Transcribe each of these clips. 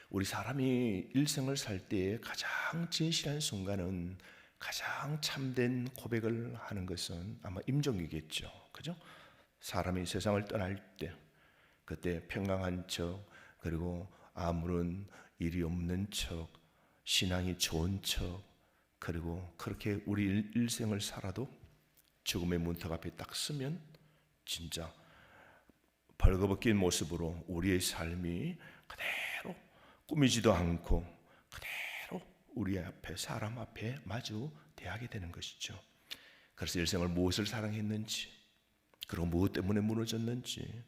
우리 사람이 일생을 살 때에 가장 진실한 순간은, 가장 참된 고백을 하는 것은 아마 임종이겠죠. 그죠? 사람이 세상을 떠날 때, 그때 평강한 척, 그리고 아무런 일이 없는 척, 신앙이 좋은 척, 그리고 그렇게 우리 일생을 살아도 죽음의 문턱 앞에 딱 서면 진짜 벌거벗긴 모습으로 우리의 삶이 그대로 꾸미지도 않고 그대로 우리 앞에, 사람 앞에 마주 대하게 되는 것이죠. 그래서 일생을 무엇을 사랑했는지, 그리고 무엇 때문에 무너졌는지,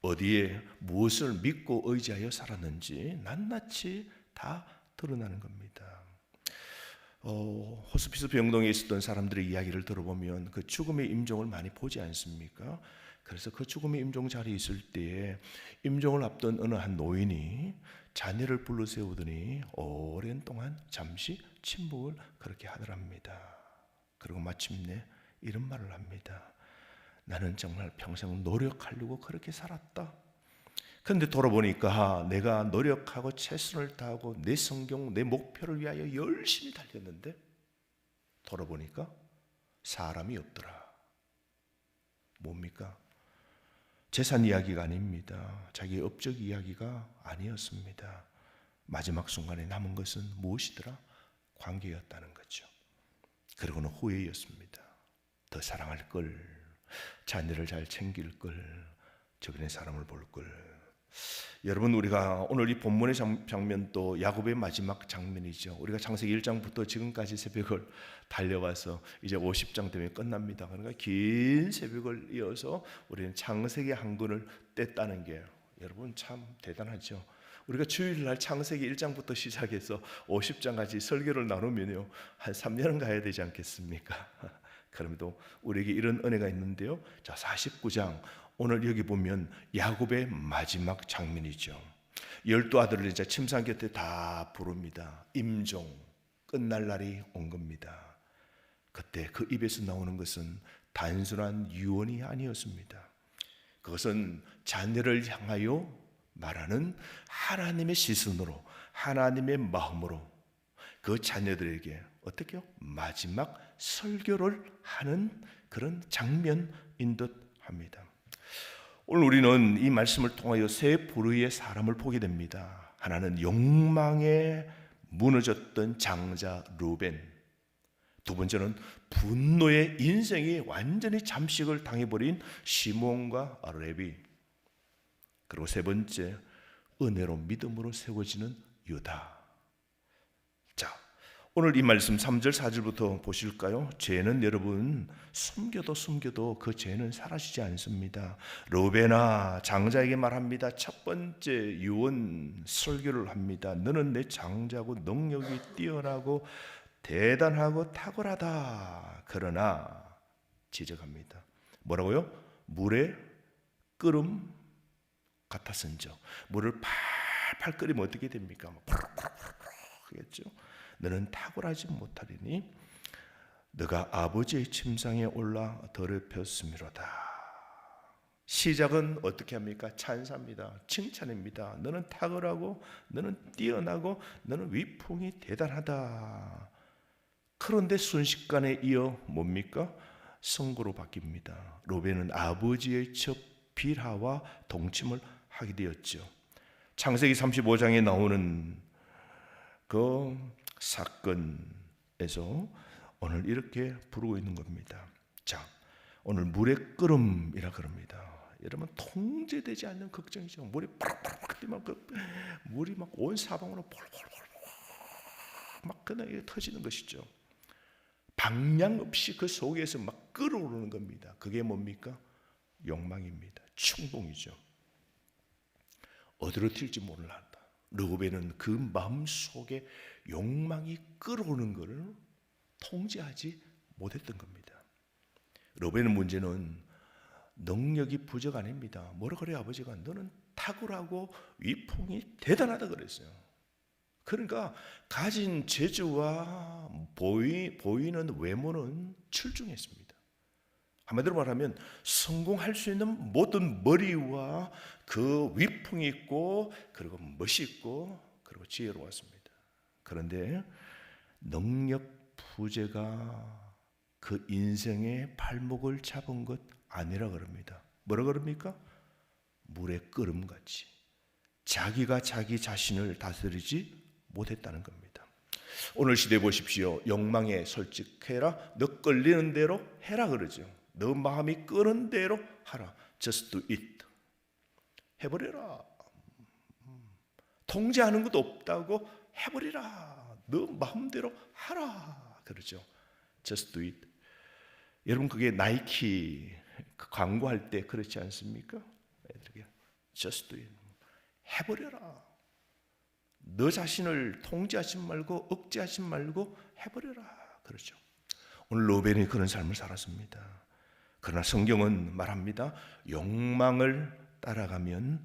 어디에 무엇을 믿고 의지하여 살았는지 낱낱이 다 드러나는 겁니다. 호스피스 병동에 있었던 사람들의 이야기를 들어보면 그 죽음의 임종을 많이 보지 않습니까? 그래서 그 죽음의 임종 자리에 있을 때에 임종을 앞둔 어느 한 노인이 자녀를 불러 세우더니 오랜 동안 잠시 침묵을 그렇게 하더랍니다. 그리고 마침내 이런 말을 합니다. 나는 정말 평생 노력하려고 그렇게 살았다. 그런데 돌아보니까 내가 노력하고 최선을 다하고 내 성경, 내 목표를 위하여 열심히 달렸는데 돌아보니까 사람이 없더라. 뭡니까? 재산 이야기가 아닙니다. 자기의 업적 이야기가 아니었습니다. 마지막 순간에 남은 것은 무엇이더라? 관계였다는 거죠. 그리고는 후회였습니다. 더 사랑할 걸, 자녀를 잘 챙길 걸, 주변의 사람을 볼 걸. 여러분, 우리가 오늘 이 본문의 장면도 야곱의 마지막 장면이죠. 우리가 창세기 1장부터 지금까지 새벽을 달려와서 이제 50장 되면 끝납니다. 그러니까 긴 새벽을 이어서 우리는 창세기 한 권을 뗐다는 게 여러분 참 대단하죠. 우리가 주일날 창세기 1장부터 시작해서 50장까지 설교를 나누면요 한 3년은 가야 되지 않겠습니까? 그럼에도 우리에게 이런 은혜가 있는데요. 자, 49장 오늘 여기 보면 야곱의 마지막 장면이죠. 12아들을 이제 침상 곁에 다 부릅니다. 임종, 끝날 날이 온 겁니다. 그때 그 입에서 나오는 것은 단순한 유언이 아니었습니다. 그것은 자녀를 향하여 말하는 하나님의 시선으로, 하나님의 마음으로 그 자녀들에게 어떻게요? 마지막 설교를 하는 그런 장면인 듯 합니다. 오늘 우리는 이 말씀을 통하여 세 부류의 사람을 보게 됩니다. 하나는 욕망에 무너졌던 장자 루벤, 두 번째는 분노의 인생이 완전히 잠식을 당해버린 시몬과 레위, 그리고 세 번째 은혜로 믿음으로 세워지는 유다. 자, 오늘 이 말씀 3절 4절부터 보실까요? 죄는 여러분 숨겨도 그 죄는 사라지지 않습니다. 루벤아, 장자에게 말합니다. 첫 번째 유언 설교를 합니다. 너는 내 장자고 능력이 뛰어나고 대단하고 탁월하다. 그러나 지적합니다. 뭐라고요? 물에 끓음 같았은즉. 물을 팔팔 끓이면 어떻게 됩니까? 하겠죠. 너는 탁월하지 못하리니 너가 아버지의 침상에 올라 더럽혔음이로다. 시작은 어떻게 합니까? 찬사입니다. 칭찬입니다. 너는 탁월하고 너는 뛰어나고 너는 위풍이 대단하다. 그런데 순식간에 이어 뭡니까? 선고로 바뀝니다. 루벤은 아버지의 첩 빌하와 동침을 하게 되었죠. 창세기 35장에 나오는 그 사건에서 오늘 이렇게 부르고 있는 겁니다. 자, 오늘 물의 끓음이라 그럽니다. 여러분, 통제되지 않는 걱정이죠. 물이 팍팍팍 뛰면 물이 막 온 사방으로 폴폴폴 막 그냥 터지는 것이죠. 방향 없이 그 속에서 막 끓어오르는 겁니다. 그게 뭡니까? 욕망입니다. 충동이죠. 어디로 튈지 몰라. 르우벤은 그 마음속에 욕망이 끓어오는 것을 통제하지 못했던 겁니다. 르우벤의 문제는 능력이 부족 아닙니다. 뭐라 그래요? 아버지가 너는 탁월하고 위풍이 대단하다 그랬어요. 그러니까 가진 재주와 보이는 외모는 출중했습니다. 한마디로 말하면 성공할 수 있는 모든 머리와 그 위풍이 있고, 그리고 멋있고, 그리고 지혜로웠습니다. 그런데 능력 부재가 그 인생의 발목을 잡은 것 아니라 그럽니다. 뭐라 그럽니까? 물의 끓음같이 자기가 자기 자신을 다스리지 못했다는 겁니다. 오늘 시대 보십시오. 욕망에 솔직해라. 너 끌리는 대로 해라 그러죠. 너 마음이 끄는 대로 하라. Just do it. 해버려라. 통제하는 것도 없다고 해버리라. 너 마음대로 하라 그러죠. Just do it. 여러분 그게 나이키 광고할 때 그렇지 않습니까? Just do it. 해버려라. 너 자신을 통제하지 말고 억제하지 말고 해버려라 그러죠. 오늘 로벤이 그런 삶을 살았습니다. 그러나 성경은 말합니다. 욕망을 따라가면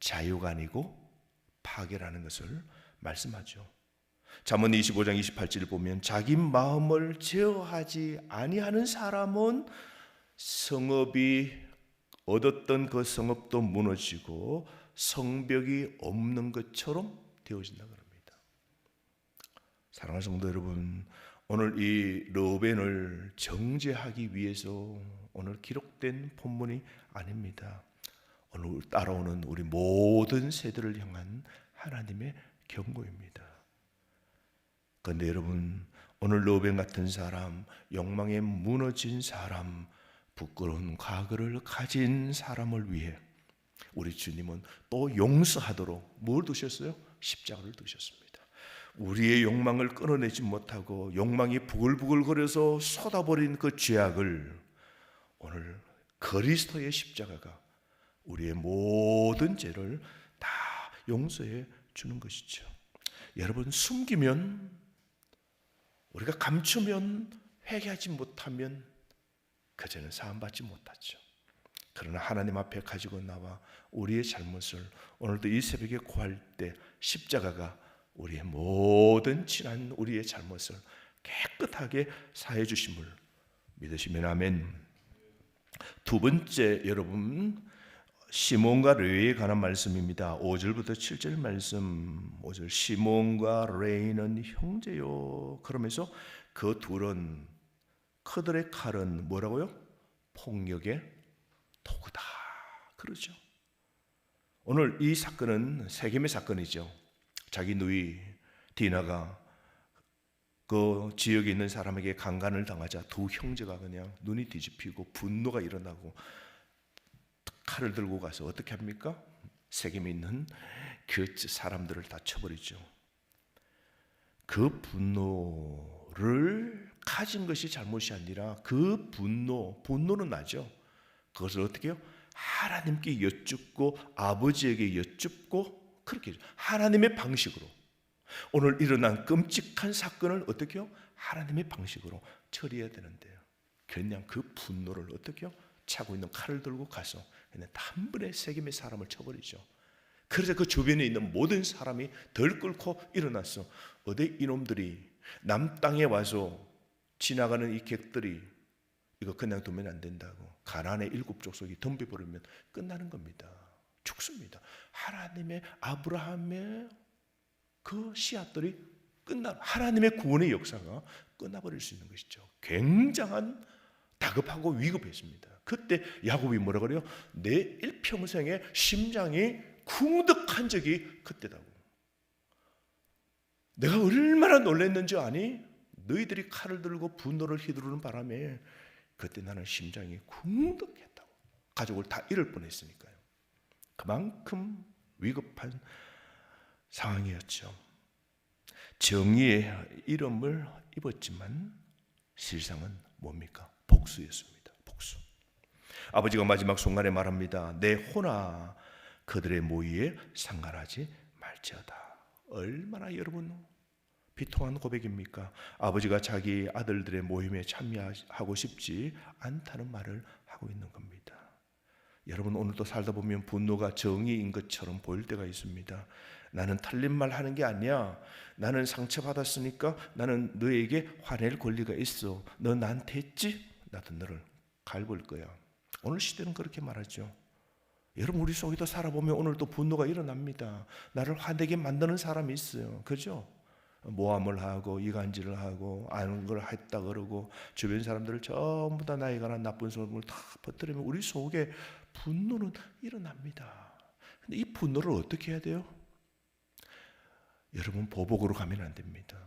자유가 아니고 파괴라는 것을 말씀하죠. 잠언 25장 28절을 보면 자기 마음을 제어하지 아니하는 사람은 성읍이 얻었던 그 성읍도 무너지고 성벽이 없는 것처럼 되어진다 그럽니다. 사랑하는 성도 여러분, 오늘 이 르우벤을 정죄하기 위해서 오늘 기록된 본문이 아닙니다. 오늘 따라오는 우리 모든 세대를 향한 하나님의 경고입니다. 그런데 여러분, 오늘 르우벤 같은 사람, 욕망에 무너진 사람, 부끄러운 과거를 가진 사람을 위해 우리 주님은 또 용서하도록 뭘 두셨어요? 십자가를 두셨습니다. 우리의 욕망을 끊어내지 못하고 욕망이 부글부글거려서 쏟아버린 그 죄악을 오늘 그리스도의 십자가가 우리의 모든 죄를 다 용서해 주는 것이죠. 여러분, 숨기면, 우리가 감추면, 회개하지 못하면 그 죄는 사함받지 못하죠. 그러나 하나님 앞에 가지고 나와 우리의 잘못을 오늘도 이 새벽에 구할 때 십자가가 우리의 모든 지난 우리의 잘못을 깨끗하게 사해 주심을 믿으시면 아멘. 두 번째, 여러분, 시몬과 레위에 관한 말씀입니다. 5절부터 7절 말씀. 5절, 시몬과 레위는 형제요. 그러면서 그 둘은, 그들의 칼은 뭐라고요? 폭력의 도구다 그러죠. 오늘 이 사건은 세겜의 사건이죠. 자기 누이 디나가 그 지역에 있는 사람에게 강간을 당하자 두 형제가 그냥 눈이 뒤집히고 분노가 일어나고 칼을 들고 가서 어떻게 합니까? 세겜에 있는 그 사람들을 다 쳐버리죠. 그 분노를 가진 것이 잘못이 아니라 그 분노는 나죠. 그것을 어떻게 해요? 하나님께 여쭙고 아버지에게 여쭙고 그렇게 하나님의 방식으로 오늘 일어난 끔찍한 사건을 어떻게 해요? 하나님의 방식으로 처리해야 되는데요. 그냥 그 분노를 어떻게 해요? 차고 있는 칼을 들고 가서 그냥 한 번에 세겜의 사람을 쳐버리죠. 그래서 그 주변에 있는 모든 사람이 덜 끓고 일어났어. 어디 이놈들이 남 땅에 와서 지나가는 이 객들이 이거 그냥 두면 안 된다고 가나안의 7족속이 덤벼버리면 끝나는 겁니다. 죽습니다. 하나님의 아브라함의 그 씨앗들이 하나님의 구원의 역사가 끝나버릴 수 있는 것이죠. 굉장한 다급하고 위급했습니다. 그때 야곱이 뭐라 그래요? 내 일평생에 심장이 쿵득한 적이 그때다고. 내가 얼마나 놀랐는지 아니? 너희들이 칼을 들고 분노를 휘두르는 바람에 그때 나는 심장이 쿵득했다고. 가족을 다 잃을 뻔했으니까요. 그만큼 위급한 상황이었죠. 정의의 이름을 입었지만 실상은 뭡니까? 복수였습니다. 복수. 아버지가 마지막 순간에 말합니다. 내 호나 그들의 모의에 상관하지 말지어다. 얼마나 여러분 비통한 고백입니까? 아버지가 자기 아들들의 모임에 참여하고 싶지 않다는 말을 하고 있는 겁니다. 여러분, 오늘도 살다 보면 분노가 정의인 것처럼 보일 때가 있습니다. 나는 틀린 말 하는 게 아니야. 나는 상처받았으니까 나는 너에게 화낼 권리가 있어. 너 나한테 했지? 나도 너를 갈굴 거야. 오늘 시대는 그렇게 말하죠. 여러분 우리 속에도 살아보면 오늘도 분노가 일어납니다. 나를 화내게 만드는 사람이 있어요. 그죠? 모함을 하고 이간질을 하고 아는 걸 했다 그러고 주변 사람들을 전부 다 나에 관한 나쁜 소문을 다 퍼뜨리면 우리 속에 분노는 일어납니다. 근데 이 분노를 어떻게 해야 돼요? 여러분 보복으로 가면 안 됩니다.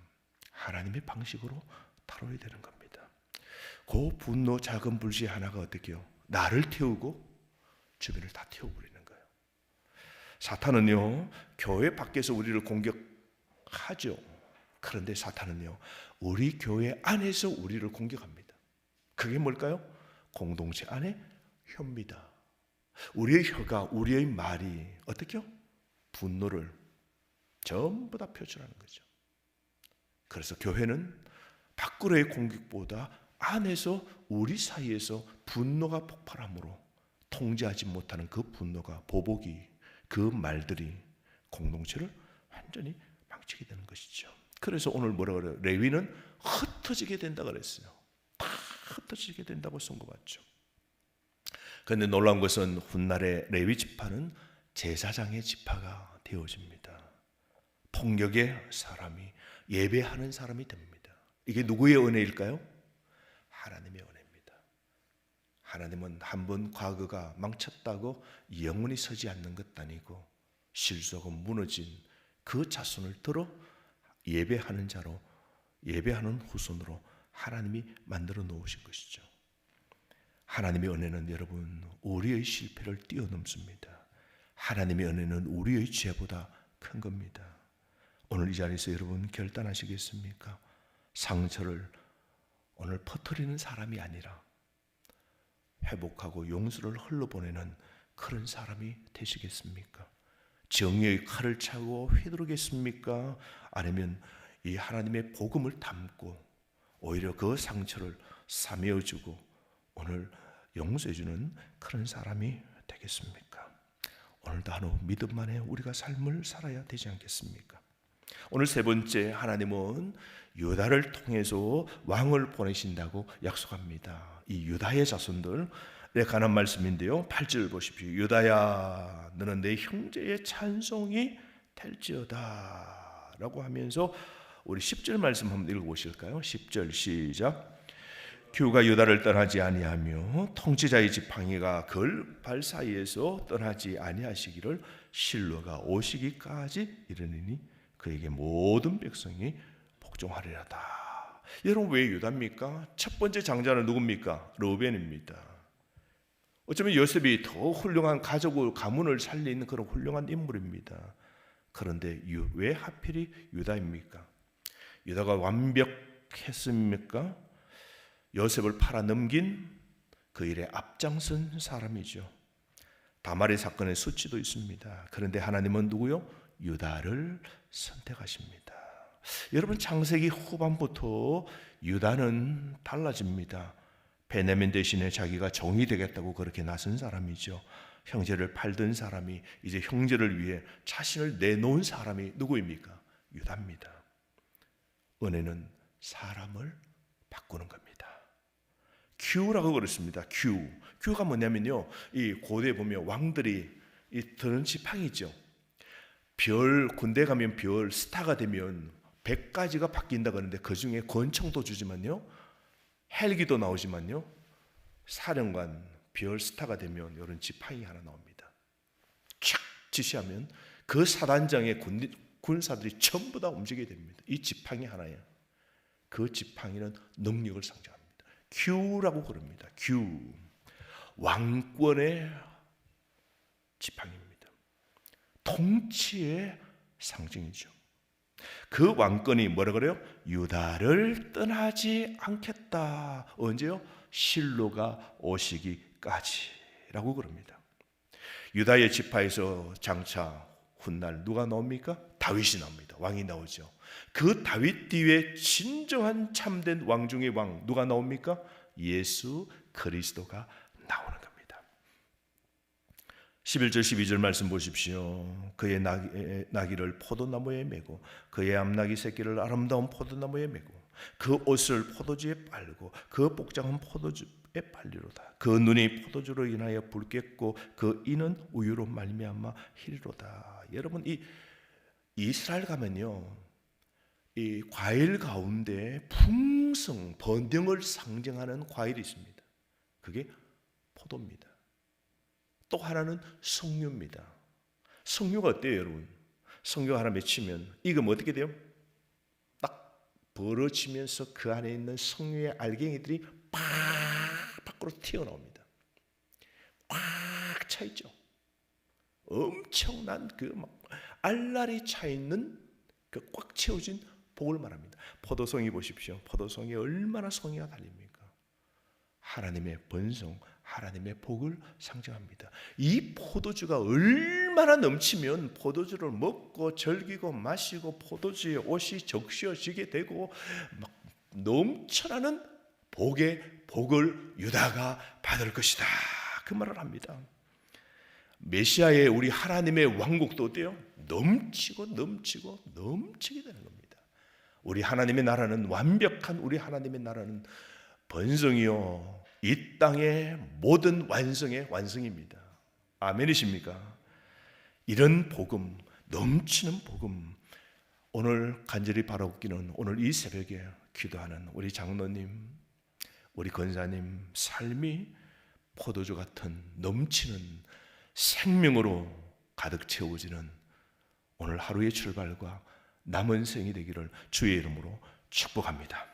하나님의 방식으로 다뤄야 되는 겁니다. 그 분노 작은 불씨 하나가 어떻게 해요? 나를 태우고 주변을 다 태워버리는 거예요. 사탄은요 교회 밖에서 우리를 공격하죠. 그런데 사탄은요 우리 교회 안에서 우리를 공격합니다. 그게 뭘까요? 공동체 안에 혀입니다. 우리의 혀가, 우리의 말이 어떻게요? 분노를 전부 다 표출하는 거죠. 그래서 교회는 밖으로의 공격보다 안에서 우리 사이에서 분노가 폭발함으로 통제하지 못하는 그 분노가, 보복이, 그 말들이 공동체를 완전히 망치게 되는 것이죠. 그래서 오늘 뭐라 그래요? 레위는 흩어지게 된다 그랬어요. 다 흩어지게 된다고 선고받죠. 그런데 놀라운 것은 훗날에 레위 지파는 제사장의 지파가 되어집니다. 폭력의 사람이, 예배하는 사람이 됩니다. 이게 누구의 은혜일까요? 하나님의 은혜입니다. 하나님은 한번 과거가 망쳤다고 영원히 서지 않는 것 아니고 실수하고 무너진 그 자손을 들어 예배하는 자로, 예배하는 후손으로 하나님이 만들어 놓으신 것이죠. 하나님의 은혜는 여러분 우리의 실패를 뛰어넘습니다. 하나님의 은혜는 우리의 죄보다 큰 겁니다. 오늘 이 자리에서 여러분 결단하시겠습니까? 상처를 오늘 퍼뜨리는 사람이 아니라 회복하고 용서를 흘러보내는 그런 사람이 되시겠습니까? 정의의 칼을 차고 휘두르겠습니까? 아니면 이 하나님의 복음을 담고 오히려 그 상처를 사메어주고 오늘 용서해주는 그런 사람이 되겠습니까? 오늘도 한우 믿음 안에 우리가 삶을 살아야 되지 않겠습니까? 오늘 세 번째, 하나님은 유다를 통해서 왕을 보내신다고 약속합니다. 이 유다의 자손들, 관한 말씀인데요 8절 보십시오. 유다야 너는 내 형제의 찬송이 될지어다 라고 하면서 우리 10절 말씀 한번 읽어보실까요? 10절 시작. 규가 유다를 떠나지 아니하며 통치자의 지팡이가 그발 사이에서 떠나지 아니하시기를 실로가 오시기까지 이르느니 그에게 모든 백성이 복종하리라다. 여러분 왜 유다입니까? 첫 번째 장자는 누굽니까? 르우벤입니다. 어쩌면 요셉이 더 훌륭한 가족을, 가문을 살리는 그런 훌륭한 인물입니다. 그런데 왜 하필이 유다입니까? 유다가 완벽했습니까? 요셉을 팔아넘긴 그 일에 앞장선 사람이죠. 다말의 사건의 수치도 있습니다. 그런데 하나님은 누구요? 유다를 선택하십니다. 여러분 창세기 후반부터 유다는 달라집니다. 베냐민 대신에 자기가 종이 되겠다고 그렇게 나선 사람이죠. 형제를 팔던 사람이 이제 형제를 위해 자신을 내놓은 사람이 누구입니까? 유다입니다. 은혜는 사람을 바꾸는 겁니다. 큐라고 그랬습니다. 큐가 뭐냐면요, 이 고대에 보면 왕들이 이 드는 지팡이죠. 별, 군대 가면 별, 스타가 되면 100가지가 바뀐다 그러는데 그 중에 권총도 주지만요, 헬기도 나오지만요, 사령관, 별 스타가 되면 이런 지팡이 하나 나옵니다. 촥 지시하면 그 사단장의 군사들이 전부 다 움직이게 됩니다. 이 지팡이 하나에 그 지팡이는 능력을 상징합니다. 큐라고 그럽니다. 큐, 왕권의 지팡이입니다. 통치의 상징이죠. 그 왕권이 뭐라 그래요? 유다를 떠나지 않겠다. 언제요? 실로가 오시기까지라고 그럽니다. 유다의 지파에서 장차 훗날 누가 나옵니까? 다윗이 나옵니다. 왕이 나오죠. 그 다윗 뒤에 진정한 참된 왕 중의 왕 누가 나옵니까? 예수 그리스도가 나오는 겁니다. 11절 12절 말씀 보십시오. 그의 나귀를 포도나무에 메고 그의 암나귀 새끼를 아름다운 포도나무에 메고 그 옷을 포도주에 빨고 그 복장은 포도주에 빨리로다. 그 눈이 포도주로 인하여 붉겠고 그 이는 우유로 말미암아 희리로다. 여러분, 이 이스라엘 가면요, 이 과일 가운데 풍성 번영을 상징하는 과일이 있습니다. 그게 포도입니다. 또 하나는 석류입니다. 석류가 어때요, 여러분? 석류 하나 맺히면 익으면 어떻게 돼요? 딱 벌어지면서 그 안에 있는 석류의 알갱이들이 팍 밖으로 튀어나옵니다. 꽉 차 있죠. 엄청난 그 막 알알이 차 있는 그 꽉 채워진 복을 말합니다. 포도송이 보십시오. 포도송이 얼마나 송이가 달립니까? 하나님의 번성, 하나님의 복을 상징합니다. 이 포도주가 얼마나 넘치면 포도주를 먹고 즐기고 마시고 포도주의 옷이 적셔지게 되고 막 넘쳐나는 복의 복을 유다가 받을 것이다. 그 말을 합니다. 메시아의 우리 하나님의 왕국도 어때요? 넘치고 넘치고 넘치게 되는 겁니다. 우리 하나님의 나라는 완벽한 우리 하나님의 나라는 번성이요 이 땅의 모든 완성의 완성입니다. 아멘이십니까? 이런 복음, 넘치는 복음, 오늘 간절히 바라옵기는 오늘 이 새벽에 기도하는 우리 장로님, 우리 권사님 삶이 포도주 같은 넘치는 생명으로 가득 채워지는 오늘 하루의 출발과 남은 생이 되기를 주의 이름으로 축복합니다.